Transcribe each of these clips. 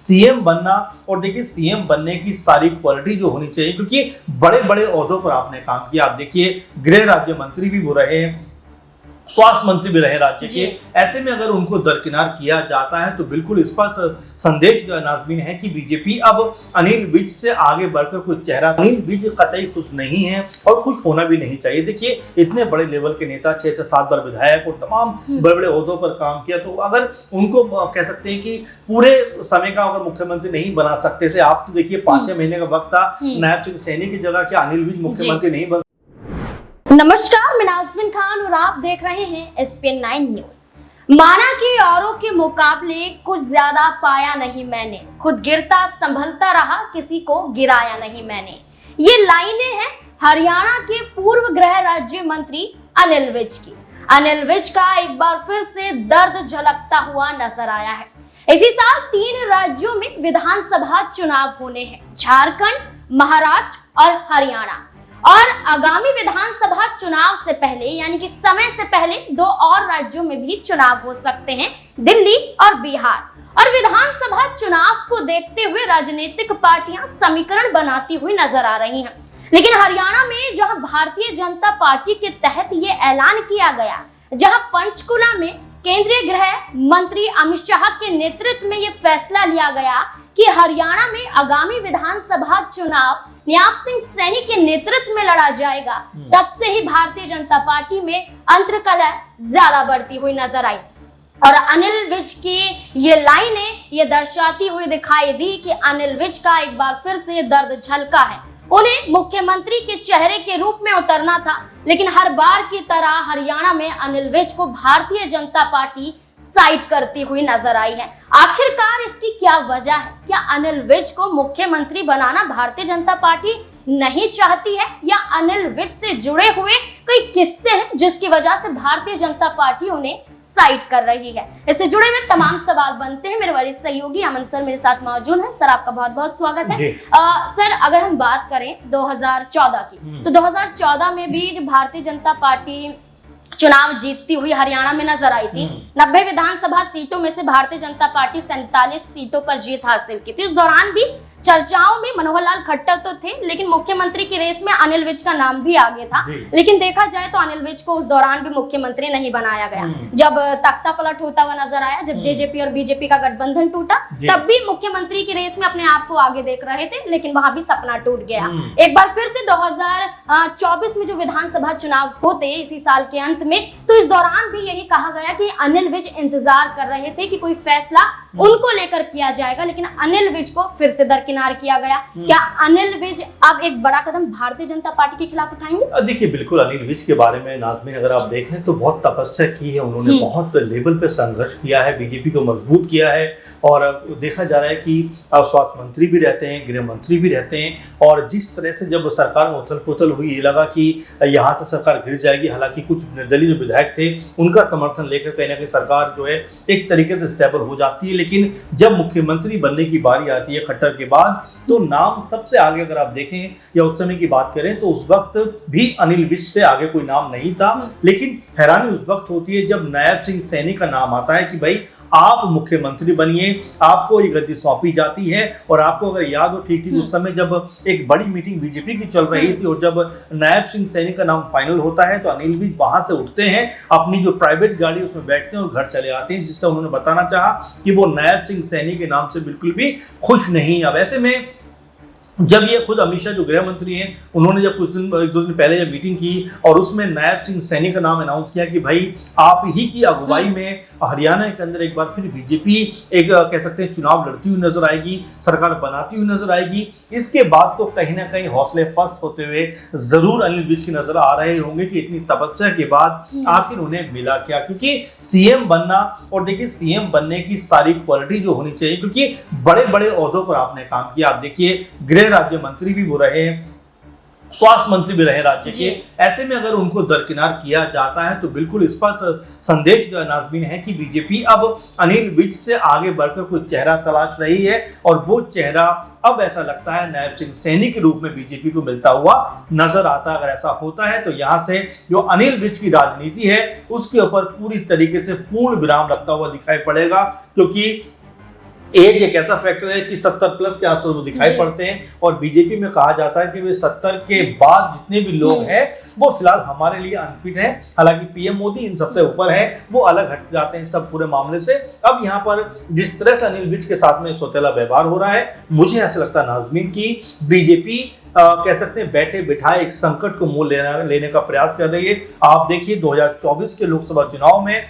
CM बनना, और देखिए सीएम बनने की सारी क्वालिटी जो होनी चाहिए, क्योंकि बड़े बड़े ओहदों पर आपने काम किया। आप देखिए गृह राज्य मंत्री भी वो रहे, स्वास्थ्य मंत्री भी रहे राज्य के। ऐसे में अगर उनको दरकिनार किया जाता है तो बिल्कुल स्पष्ट संदेश नाज़मीन है कि बीजेपी अब अनिल विज से आगे बढ़कर कोई चेहरा, अनिल विज कतई खुश नहीं है और खुश होना भी नहीं चाहिए। देखिए इतने बड़े लेवल के नेता, 6 से 7 बार विधायक और तमाम बड़े बड़े ओहदों पर काम किया, तो अगर उनको कह सकते हैं कि पूरे समय का अगर मुख्यमंत्री नहीं बना सकते थे, आप तो देखिए 5-6 महीने का वक्त था, नायब सिंह सैनी की जगह क्या अनिल विज मुख्यमंत्री नहीं बन। नमस्कार, मैं नाज़मीन खान और आप देख रहे हैं SPN 9 न्यूज। माना कि औरों के मुकाबले कुछ ज्यादा पाया नहीं मैंने, खुद गिरता संभलता रहा, किसी को गिराया नहीं मैंने। ये लाइनें हैं हरियाणा के पूर्व गृह राज्य मंत्री अनिल विज की। अनिल विज का एक बार फिर से दर्द झलकता हुआ नजर आया है। इसी साल 3 राज्यों में विधानसभा चुनाव होने हैं, झारखंड, महाराष्ट्र और हरियाणा। और आगामी विधानसभा चुनाव से पहले यानी कि समय से पहले 2 और राज्यों में भी चुनाव हो सकते हैं, दिल्ली और बिहार। और विधानसभा चुनाव को देखते हुए राजनीतिक पार्टियां समीकरण बनाती हुई नजर आ रही हैं। लेकिन हरियाणा में जहां भारतीय जनता पार्टी के तहत ये ऐलान किया गया, जहां पंचकुला में केंद्रीय गृह मंत्री अमित शाह के नेतृत्व में ये फैसला लिया गया कि हरियाणा में आगामी विधानसभा चुनाव नायब सिंह सैनी के नेतृत्व में लड़ा जाएगा, तब से ही भारतीय जनता पार्टी में अंतर्कलह ज्यादा बढ़ती हुई नजर आई। और अनिल विज की ये लाइनें ये दर्शाती हुई दिखाई दी कि अनिल विज का एक बार फिर से दर्द झलका है। उन्हें मुख्यमंत्री के चेहरे के रूप में उतरना था, लेकिन हर बार की तरह हरियाणा में अनिल विज को भारतीय जनता पार्टी साइड करती हुई नजर आई है। आखिरकार इसकी क्या वजह है? क्या अनिल विज को मुख्यमंत्री बनाना भारतीय जनता पार्टी नहीं चाहती है, या अनिल विज से जुड़े हुए कोई किस्से हैं जिसकी वजह से भारतीय जनता पार्टी उन्हें साइड कर रही है? इससे जुड़े हुए तमाम सवाल बनते हैं। मेरे वरिष्ठ सहयोगी अमन सर मेरे साथ मौजूद हैं। सर आपका बहुत बहुत स्वागत है। सर अगर हम बात करें 2014 की, तो 2014 में भी जो भारतीय जनता पार्टी चुनाव जीतती हुई हरियाणा में नजर आई थी। 90 विधानसभा सीटों में से भारतीय जनता पार्टी 47 सीटों पर जीत हासिल की थी। उस दौरान भी चर्चाओं में मनोहर लाल खट्टर तो थे, लेकिन मुख्यमंत्री की रेस में अनिल विज का नाम भी आगे था। लेकिन देखा जाए तो अनिल विज को उस दौरान भी मुख्यमंत्री नहीं बनाया गया। जब तख्ता पलट होता हुआ नजर आया, जब जेजेपी और बीजेपी का गठबंधन टूटा, तब भी मुख्यमंत्री की रेस में अपने आप को आगे देख रहे थे, लेकिन वहां भी सपना टूट गया। एक बार फिर से 2024 में जो विधानसभा चुनाव होते इसी साल के अंत में, तो इस दौरान भी यही कहा गया कि अनिल विज इंतजार कर रहे थे कि कोई फैसला उनको लेकर किया जाएगा, लेकिन अनिल विज को फिर से दरकिनार किया गया। क्या अनिल विज अब एक बड़ा कदम भारतीय जनता पार्टी के खिलाफ उठाएंगे? देखिए बिल्कुल, अनिल विज के बारे में नाज़मीन अगर आप देखें तो बहुत तपस्या की है उन्होंने, बहुत लेवल पे संघर्ष किया है, बीजेपी को मजबूत किया है। और देखा जा रहा है कि स्वास्थ्य मंत्री भी रहते हैं, गृह मंत्री भी रहते हैं, और जिस तरह से जब सरकार में उथल पुथल हुई, ये लगा कि यहाँ से सरकार गिर जाएगी। हालांकि कुछ निर्दलीय जो विधायक थे उनका समर्थन लेकर कहीं ना कहीं सरकार जो है एक तरीके से स्टेबल हो जाती है। लेकिन जब मुख्यमंत्री बनने की बारी आती है खट्टर के बाद, तो नाम सबसे आगे अगर आप देखें या उस समय की बात करें तो उस वक्त भी अनिल विज से आगे कोई नाम नहीं था। लेकिन हैरानी उस वक्त होती है जब नायब सिंह सैनी का नाम आता है कि भाई आप मुख्यमंत्री बनिए, आपको ये गद्दी सौंपी जाती है। और आपको अगर याद हो ठीक उस समय जब एक बड़ी मीटिंग बीजेपी की चल रही थी और जब नायब सिंह सैनी का नाम फाइनल होता है, तो अनिल विज वहां से उठते हैं, अपनी जो प्राइवेट गाड़ी उसमें बैठते हैं और घर चले आते हैं, जिससे उन्होंने बताना चाहा कि वो नायब सिंह सैनी के नाम से बिल्कुल भी खुश नहीं। अब ऐसे में जब ये खुद अमित शाह जो गृह मंत्री हैं, उन्होंने जब कुछ दिन 1-2 दिन पहले जब मीटिंग की और उसमें नायब सिंह सैनी का नाम अनाउंस किया कि भाई आप ही की अगुवाई में हरियाणा के अंदर एक बार फिर बीजेपी एक कह सकते हैं चुनाव लड़ती हुई नजर आएगी, सरकार बनाती हुई नजर आएगी। इसके बाद तो कहीं ना कहीं हौसले पस्त होते हुए जरूर अनिल विज की नजर आ रहे होंगे कि इतनी तपस्या के बाद आखिर उन्हें मिला क्या। क्योंकि सीएम बनना, और देखिए सीएम बनने की सारी क्वालिटी जो होनी चाहिए, क्योंकि बड़े बड़े ओहदों पर आपने काम किया। आप देखिए गृह राज्य मंत्री भी वो रहे, स्वास्थ्य मंत्री भी रहे राज्य के। ऐसे में अगर उनको दरकिनार किया जाता है तो बिल्कुल स्पष्ट संदेश नाज़मीन है कि बीजेपी अब अनिल विज से आगे बढ़कर कोई चेहरा तलाश रही है, और वो चेहरा अब ऐसा लगता है नायब सिंह सैनी के रूप में बीजेपी को मिलता हुआ नजर आता है। अगर ऐसा होता है तो यहाँ से जो अनिल विज की राजनीति है उसके ऊपर पूरी तरीके से पूर्ण विराम लगता हुआ दिखाई पड़ेगा, क्योंकि एज एक ऐसा फैक्टर है कि 70 प्लस के आसपास वो दिखाई पड़ते हैं, और बीजेपी में कहा जाता है कि वे 70 के बाद जितने भी लोग हैं वो फिलहाल हमारे लिए अनफिट हैं। हालांकि पीएम मोदी इन सबसे ऊपर हैं, वो अलग हट जाते हैं सब पूरे मामले से। अब यहाँ पर जिस तरह से अनिल विज के साथ में सौतेला व्यवहार हो रहा है, मुझे ऐसा लगता है नाज़मीन की बीजेपी कह सकते हैं बैठे बिठाए एक संकट को मोल लेने का प्रयास कर रही है। आप देखिए 2024 के लोकसभा चुनाव में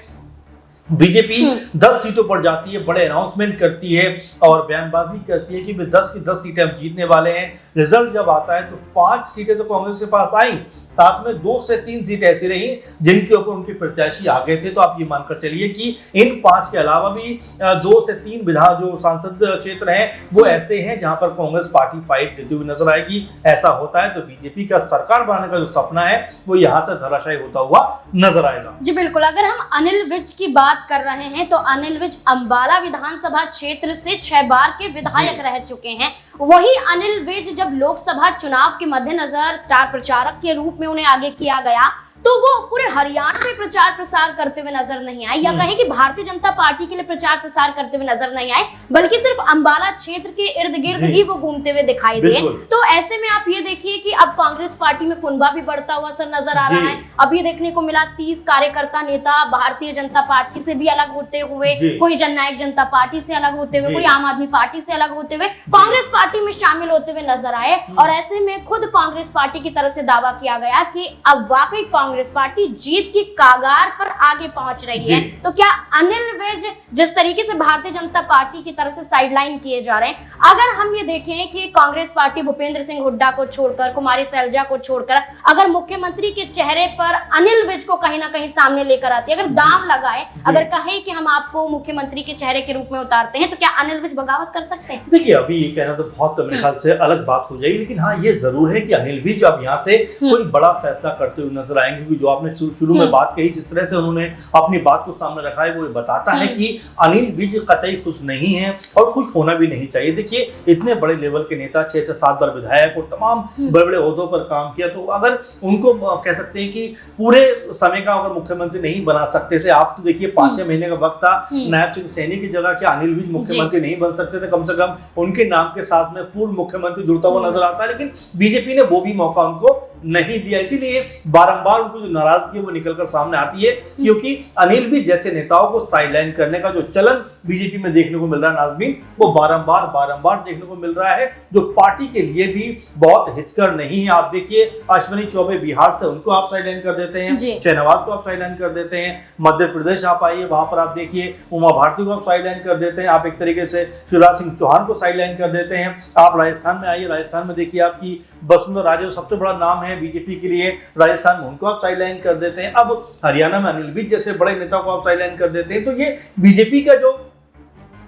बीजेपी 10 सीटों पर जाती है, बड़े अनाउंसमेंट करती है और बयानबाजी करती है कि 10 की 10 सीटें हम जीतने वाले हैं। रिजल्ट जब आता है तो 5 सीटें तो कांग्रेस के पास आई, साथ में 2 से 3 सीटें ऐसी रही जिनके ऊपर उनके प्रत्याशी आ गए थे। तो आप ये मानकर चलिए कि इन 5 के अलावा भी 2 से 3 विधान जो सांसद क्षेत्र हैं वो ऐसे हैं जहां पर कांग्रेस पार्टी फाइट देती हुई नजर आएगी। ऐसा होता है तो बीजेपी का सरकार बनाने का जो सपना है वो यहाँ से धराशायी होता हुआ नजर आएगा। जी बिल्कुल, अगर हम अनिल विज की बात कर रहे हैं तो अनिल विज अंबाला विधानसभा क्षेत्र से 6 बार के विधायक रह चुके हैं। वही अनिल विज जब लोकसभा चुनाव के मद्देनजर स्टार प्रचारक के रूप में उन्हें आगे किया गया तो वो पूरे हरियाणा में प्रचार प्रसार करते हुए नजर नहीं आए, या कहें कि भारतीय जनता पार्टी के लिए प्रचार प्रसार करते हुए नजर नहीं आए, बल्कि सिर्फ अंबाला क्षेत्र के इर्द गिर्द ही वो घूमते हुए दिखाई दिए। तो ऐसे में आप ये देखिए कि अब कांग्रेस पार्टी में कुनबा भी बढ़ता हुआ सर नजर आ रहा है। अब ये देखने को मिला 30 कार्यकर्ता नेता भारतीय जनता पार्टी से भी अलग होते हुए, कोई जननायक जनता पार्टी से अलग होते हुए, कोई आम आदमी पार्टी से अलग होते हुए कांग्रेस पार्टी में शामिल होते हुए नजर आए। और ऐसे में खुद कांग्रेस पार्टी की तरफ से दावा किया गया कि अब वाकई कांग्रेस पार्टी जीत की कागार पर आगे पहुंच रही है। तो क्या अनिल विज जिस तरीके से भारतीय जनता पार्टी की तरफ से साइडलाइन किए जा रहे हैं, अगर हम ये देखें कि कांग्रेस पार्टी भूपेंद्र सिंह हुड्डा को छोड़कर, कुमारी सैलजा को छोड़कर अगर मुख्यमंत्री के चेहरे पर अनिल विज को कहीं ना कहीं सामने लेकर आती है, अगर दाम लगाए, अगर कहे कि हम आपको मुख्यमंत्री के चेहरे के रूप में उतारते हैं, तो क्या अनिल विज बगावत कर सकते हैं? देखिए अभी ये कहना तो बहुत मेरे ख्याल से अलग बात हो जाएगी, लेकिन हाँ ये जरूर है कि अनिल विज अब यहाँ से कोई बड़ा फैसला करते हुए नजर आएंगे। क्योंकि जो आपने शुरू में बात कही, जिस तरह से उन्होंने अपनी बात को सामने रखा है, वो बताता है कि अनिल विज कतई खुश नहीं है और खुश होना भी नहीं चाहिए। देखिए इतने बड़े लेवल के नेता, 6 से 7 बार विधायक और तमाम बड़े बड़े ओहदों पर काम किया, तो अगर उनको कह सकते हैं कि पूरे समय का अगर मुख्यमंत्री नहीं बना सकते थे, आप तो देखिए 5-6 महीने का वक्त था, नायब सिंह सैनी की जगह क्या अनिल विज मुख्यमंत्री नहीं बन सकते थे? कम से कम उनके नाम के साथ में पूर्व मुख्यमंत्री जुड़ता हुआ नजर आता है, लेकिन बीजेपी ने वो भी मौका उनको नहीं दिया। इसीलिए बारंबार उनको जो नाराजगी है वो निकलकर सामने आती है, क्योंकि अनिल विज जैसे नेताओं को साइडलाइन करने का जो चलन बीजेपी में देखने को मिल रहा है नाज़मीन, वो बारंबार देखने को मिल रहा है, जो पार्टी के लिए भी बहुत हितकर नहीं है। आप देखिए अश्विनी चौबे बिहार से, उनको आप साइडलाइन कर देते हैं, शहनवाज को आप साइडलाइन कर देते हैं, मध्य प्रदेश आप आइए वहां पर आप देखिए उमा भारती को आप साइडलाइन कर देते हैं, आप एक तरीके से शिवराज सिंह चौहान को साइडलाइन कर देते हैं। आप राजस्थान में आइए, राजस्थान में देखिए आपकी वसुंधरा राजे सबसे बड़ा नाम है बीजेपी के लिए, राजस्थान में उनको आप साइडलाइन कर देते हैं। अब हरियाणा में अनिल विज जैसे बड़े नेता को आप साइडलाइन कर देते हैं। तो ये बीजेपी का जो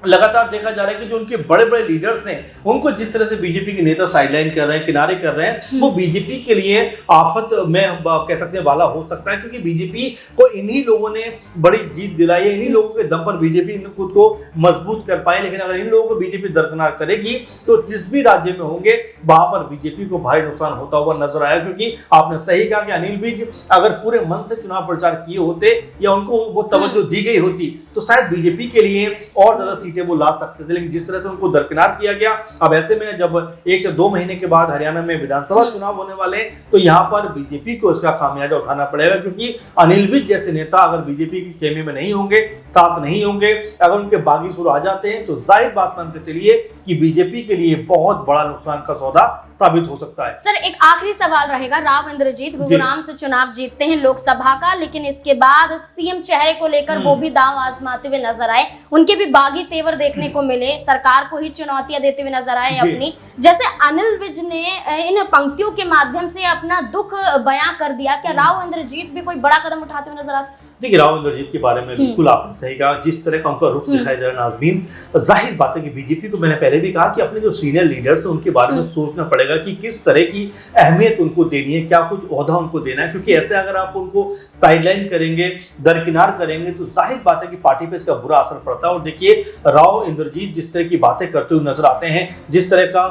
लगातार देखा जा रहा है कि जो उनके बड़े बड़े लीडर्स हैं, उनको जिस तरह से बीजेपी के नेता साइडलाइन कर रहे हैं, किनारे कर रहे हैं, वो बीजेपी के लिए आफत में कह सकते हैं वाला हो सकता है। क्योंकि बीजेपी को इन्हीं लोगों ने बड़ी जीत दिलाई है, इन्हीं लोगों के दम पर बीजेपी खुद को मजबूत कर पाए। लेकिन अगर इन लोगों को बीजेपी दरकिनार करेगी तो जिस भी राज्य में होंगे वहां पर बीजेपी को भारी नुकसान होता हुआ नजर आया। क्योंकि आपने सही कहा कि अनिल विज अगर पूरे मन से चुनाव प्रचार किए होते या उनको वो तवज्जो दी गई होती तो शायद बीजेपी के लिए और ज्यादा सीटें वो ला सकते थे, लेकिन जिस तरह से उनको दरकिनार किया गया। अब ऐसे में जब 1 से 2 महीने के बाद हरियाणा में विधानसभा चुनाव होने वाले हैं तो यहाँ पर बीजेपी को इसका खामियाजा उठाना पड़ेगा। क्योंकि अनिल विज जैसे नेता अगर बीजेपी की खेमे में नहीं होंगे, साथ नहीं होंगे, अगर उनके बागी सुर आ जाते हैं तो जाहिर बात मान के चलिए कि बीजेपी के लिए बहुत बड़ा नुकसान का सौदा साबित हो सकता है। सर एक आखिरी सवाल रहेगा, राव इंद्रजीत गुरुग्राम से चुनाव जीतते हैं लोकसभा का, लेकिन इसके बाद सीएम चेहरे को लेकर वो भी दांव आजमाते हुए नजर आए, उनके भी बागी तेवर देखने को मिले, सरकार को ही चुनौतियां देते हुए नजर आए अपनी। जैसे अनिल विज ने इन पंक्तियों के माध्यम से अपना दुख बयां कर दिया, क्या राव इंद्रजीत भी कोई बड़ा कदम उठाते हुए नजर आ सकते? देखिए राव इंद्रजीत के बारे में बिल्कुल आपने सही कहा, जिस तरह का उनका रुख दिखाई दे रहा है नाज़मीन, जाहिर बात है कि बीजेपी को, मैंने पहले भी कहा कि अपने जो सीनियर लीडर्स हैं उनके बारे में सोचना पड़ेगा कि किस तरह की अहमियत उनको देनी है, क्या कुछ ओहदा उनको देना है। क्योंकि ऐसे अगर आप उनको साइडलाइन करेंगे, दरकिनार करेंगे तो जाहिर बात है कि पार्टी पे इसका बुरा असर पड़ता है। और देखिए राव इंद्रजीत जिस तरह की बातें करते हुए नजर आते हैं, जिस तरह का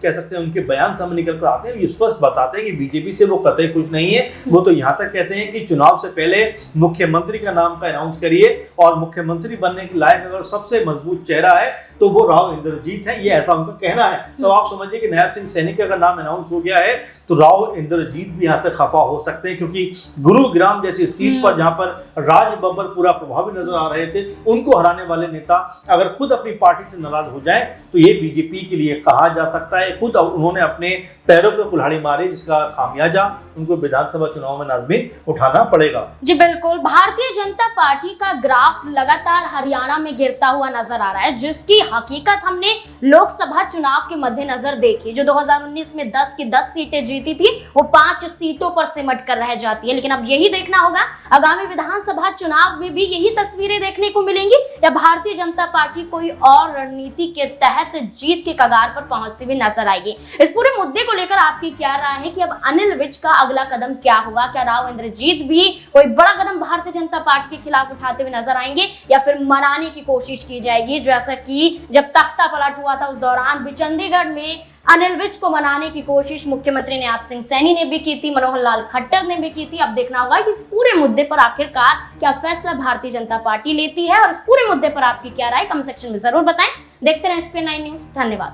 कह सकते हैं उनके बयान सामने निकल कर आते हैं, ये स्पष्ट बताते हैं कि बीजेपी से वो कतई खुश नहीं है। वो तो यहाँ तक कहते हैं कि चुनाव से पहले मुख्यमंत्री का नाम का अनाउंस करिए और मुख्यमंत्री बनने के लायक अगर सबसे मजबूत चेहरा है तो वो राव इंद्रजीत हैं, ये ऐसा उनका कहना है। तो आप समझिए कि नायब सिंह सैनी का अगर नाम अनाउंस हो गया है तो राव इंद्रजीत भी यहाँ से खफा हो सकते हैं, क्योंकि गुरुग्राम जैसी सीट पर जहाँ पर राज बब्बर पूरा प्रभावी नजर आ रहे थे, उनको हराने वाले नेता अगर खुद अपनी पार्टी से नाराज हो जाए तो ये बीजेपी के लिए कहा जा सकता है। खुद उन्होंने अपने पैरों पर कुल्हाड़ी मारी, जिसका खामियाजा उनको विधानसभा चुनाव में नाज़मीन उठाना पड़ेगा। जी बिल्कुल, भारतीय जनता पार्टी का ग्राफ लगातार हरियाणा में गिरता हुआ नजर आ रहा है, जिसकी हकीकत हमने लोकसभा चुनाव के मद्देनजर देखी। जो 2019 में 10 की 10 सीटें जीती थी, वो 5 सीटों पर सिमट कर रह जाती है। लेकिन अब यही देखना होगा आगामी विधानसभा चुनाव में भी यही तस्वीरें देखने को मिलेंगी, या भारतीय जनता पार्टी कोई और रणनीति के तहत जीत के कगार पर पहुंचती हुई नजर आएगी। इस पूरे मुद्दे को लेकर आपकी क्या राय है कि अब अनिल विज का अगला कदम क्या होगा? क्या राव इंद्रजीत भी कोई बड़ा कदम भारतीय जनता पार्टी के खिलाफ उठाते हुए नजर आएंगे, या फिर मनाने की कोशिश की जाएगी, जैसा कि जब तख्ता पलट हुआ था उस दौरान भी चंडीगढ़ में अनिल विज को मनाने की कोशिश मुख्यमंत्री नायब सिंह सैनी ने भी की थी, मनोहर लाल खट्टर ने भी की थी। अब देखना होगा कि इस पूरे मुद्दे पर आखिरकार क्या फैसला भारतीय जनता पार्टी लेती है, और इस पूरे मुद्दे पर आपकी क्या राय कमेंट सेक्शन में जरूर बताएं। देखते रहें SPN9 न्यूज़। धन्यवाद।